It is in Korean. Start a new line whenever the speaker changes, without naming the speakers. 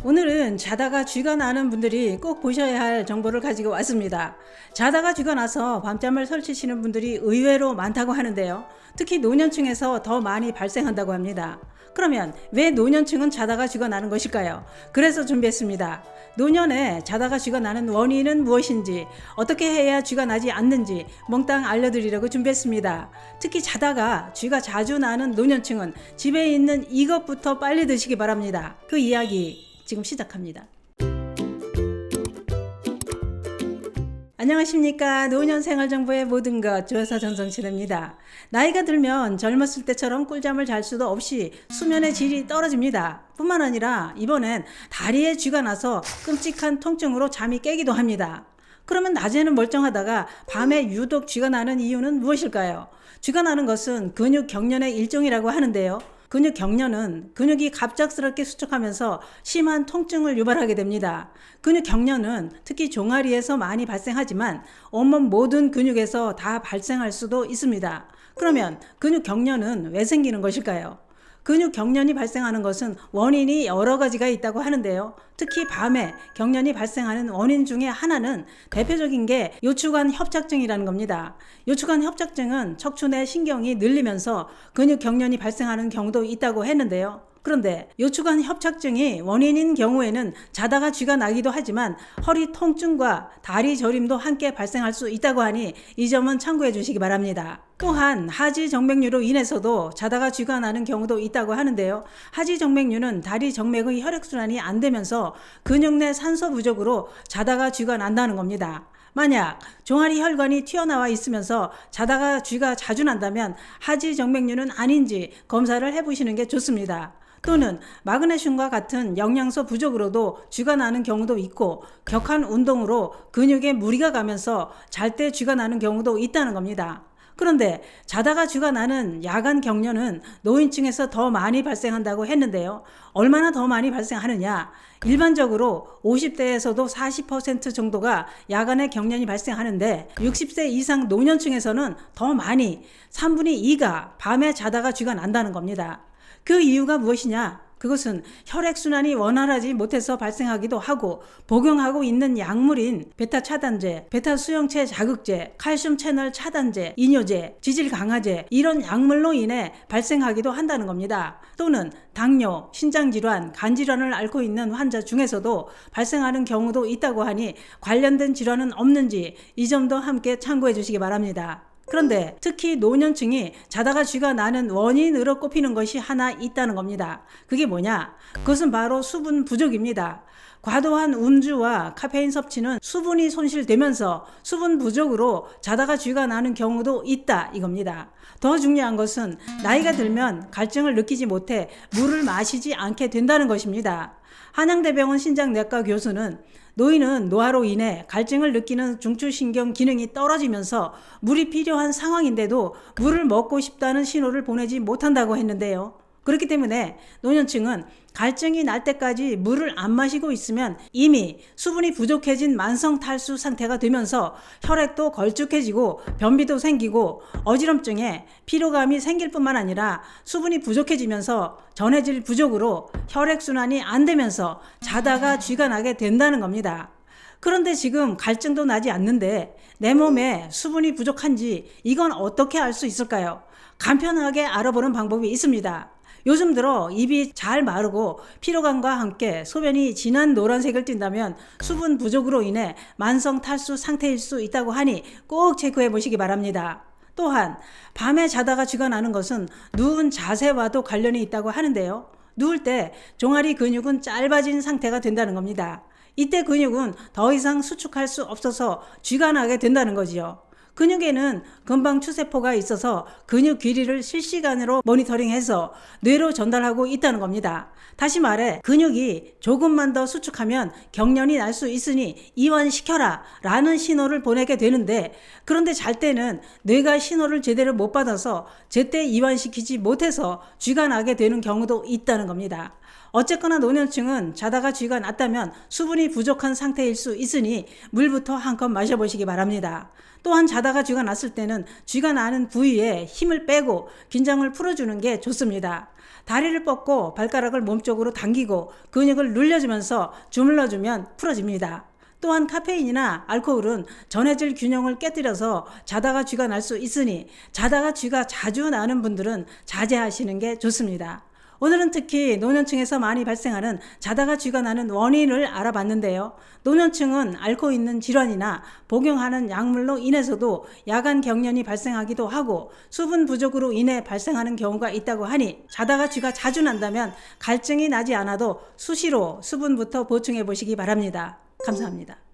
오늘은 자다가 쥐가 나는 분들이 꼭 보셔야 할 정보를 가지고 왔습니다. 자다가 쥐가 나서 밤잠을 설치시는 분들이 의외로 많다고 하는데요. 특히 노년층에서 더 많이 발생한다고 합니다. 그러면 왜 노년층은 자다가 쥐가 나는 것일까요? 그래서 준비했습니다. 노년에 자다가 쥐가 나는 원인은 무엇인지, 어떻게 해야 쥐가 나지 않는지 몽땅 알려드리려고 준비했습니다. 특히 자다가 쥐가 자주 나는 노년층은 집에 있는 이것부터 빨리 드시기 바랍니다. 그 이야기 지금 시작합니다. 안녕하십니까. 노년생활정보의 모든 것 조여사 전성실입니다. 나이가 들면 젊었을 때처럼 꿀잠을 잘 수도 없이 수면의 질이 떨어집니다. 뿐만 아니라 이번엔 다리에 쥐가 나서 끔찍한 통증으로 잠이 깨기도 합니다. 그러면 낮에는 멀쩡하다가 밤에 유독 쥐가 나는 이유는 무엇일까요? 쥐가 나는 것은 근육 경련의 일종이라고 하는데요. 근육 경련은 근육이 갑작스럽게 수축하면서 심한 통증을 유발하게 됩니다. 근육 경련은 특히 종아리에서 많이 발생하지만 온몸 모든 근육에서 다 발생할 수도 있습니다. 그러면 근육 경련은 왜 생기는 것일까요? 근육 경련이 발생하는 것은 원인이 여러 가지가 있다고 하는데요. 특히 밤에 경련이 발생하는 원인 중에 하나는 대표적인 게 요추관 협착증이라는 겁니다. 요추관 협착증은 척추 내 신경이 늘리면서 근육 경련이 발생하는 경우도 있다고 했는데요. 그런데 요추관 협착증이 원인인 경우에는 자다가 쥐가 나기도 하지만 허리 통증과 다리 저림도 함께 발생할 수 있다고 하니 이 점은 참고해 주시기 바랍니다. 또한 하지정맥류로 인해서도 자다가 쥐가 나는 경우도 있다고 하는데요. 하지정맥류는 다리 정맥의 혈액순환이 안 되면서 근육 내 산소 부족으로 자다가 쥐가 난다는 겁니다. 만약 종아리 혈관이 튀어나와 있으면서 자다가 쥐가 자주 난다면 하지정맥류는 아닌지 검사를 해보시는 게 좋습니다. 또는 마그네슘과 같은 영양소 부족으로도 쥐가 나는 경우도 있고 격한 운동으로 근육에 무리가 가면서 잘 때 쥐가 나는 경우도 있다는 겁니다. 그런데 자다가 쥐가 나는 야간 경련은 노인층에서 더 많이 발생한다고 했는데요. 얼마나 더 많이 발생하느냐? 일반적으로 50대에서도 40% 정도가 야간에 경련이 발생하는데 60세 이상 노년층에서는 더 많이 3분의 2가 밤에 자다가 쥐가 난다는 겁니다. 그 이유가 무엇이냐? 그것은 혈액순환이 원활하지 못해서 발생하기도 하고 복용하고 있는 약물인 베타 차단제, 베타 수용체 자극제, 칼슘 채널 차단제, 이뇨제, 지질 강화제 이런 약물로 인해 발생하기도 한다는 겁니다. 또는 당뇨, 신장질환, 간질환을 앓고 있는 환자 중에서도 발생하는 경우도 있다고 하니 관련된 질환은 없는지 이 점도 함께 참고해 주시기 바랍니다. 그런데 특히 노년층이 자다가 쥐가 나는 원인으로 꼽히는 것이 하나 있다는 겁니다. 그게 뭐냐? 그것은 바로 수분 부족입니다. 과도한 음주와 카페인 섭취는 수분이 손실되면서 수분 부족으로 자다가 쥐가 나는 경우도 있다 이겁니다. 더 중요한 것은 나이가 들면 갈증을 느끼지 못해 물을 마시지 않게 된다는 것입니다. 한양대병원 신장내과 교수는 노인은 노화로 인해 갈증을 느끼는 중추신경 기능이 떨어지면서 물이 필요한 상황인데도 물을 먹고 싶다는 신호를 보내지 못한다고 했는데요. 그렇기 때문에 노년층은 갈증이 날 때까지 물을 안 마시고 있으면 이미 수분이 부족해진 만성 탈수 상태가 되면서 혈액도 걸쭉해지고 변비도 생기고 어지럼증에 피로감이 생길 뿐만 아니라 수분이 부족해지면서 전해질 부족으로 혈액순환이 안 되면서 자다가 쥐가 나게 된다는 겁니다. 그런데 지금 갈증도 나지 않는데 내 몸에 수분이 부족한지 이건 어떻게 알 수 있을까요? 간편하게 알아보는 방법이 있습니다. 요즘 들어 입이 잘 마르고 피로감과 함께 소변이 진한 노란색을 띈다면 수분 부족으로 인해 만성 탈수 상태일 수 있다고 하니 꼭 체크해 보시기 바랍니다. 또한 밤에 자다가 쥐가 나는 것은 누운 자세와도 관련이 있다고 하는데요. 누울 때 종아리 근육은 짧아진 상태가 된다는 겁니다. 이때 근육은 더 이상 수축할 수 없어서 쥐가 나게 된다는 거지요. 근육에는 금방추세포가 있어서 근육 길이를 실시간으로 모니터링해서 뇌로 전달하고 있다는 겁니다. 다시 말해 근육이 조금만 더 수축하면 경련이 날 수 있으니 이완시켜라 라는 신호를 보내게 되는데 그런데 잘 때는 뇌가 신호를 제대로 못 받아서 제때 이완시키지 못해서 쥐가 나게 되는 경우도 있다는 겁니다. 어쨌거나 노년층은 자다가 쥐가 났다면 수분이 부족한 상태일 수 있으니 물부터 한컵 마셔보시기 바랍니다. 또한 자다가 쥐가 났을 때는 쥐가 나는 부위에 힘을 빼고 긴장을 풀어주는 게 좋습니다. 다리를 뻗고 발가락을 몸쪽으로 당기고 근육을 눌려주면서 주물러주면 풀어집니다. 또한 카페인이나 알코올은 전해질 균형을 깨뜨려서 자다가 쥐가 날 수 있으니 자다가 쥐가 자주 나는 분들은 자제하시는 게 좋습니다. 오늘은 특히 노년층에서 많이 발생하는 자다가 쥐가 나는 원인을 알아봤는데요. 노년층은 앓고 있는 질환이나 복용하는 약물로 인해서도 야간 경련이 발생하기도 하고 수분 부족으로 인해 발생하는 경우가 있다고 하니 자다가 쥐가 자주 난다면 갈증이 나지 않아도 수시로 수분부터 보충해 보시기 바랍니다. 감사합니다.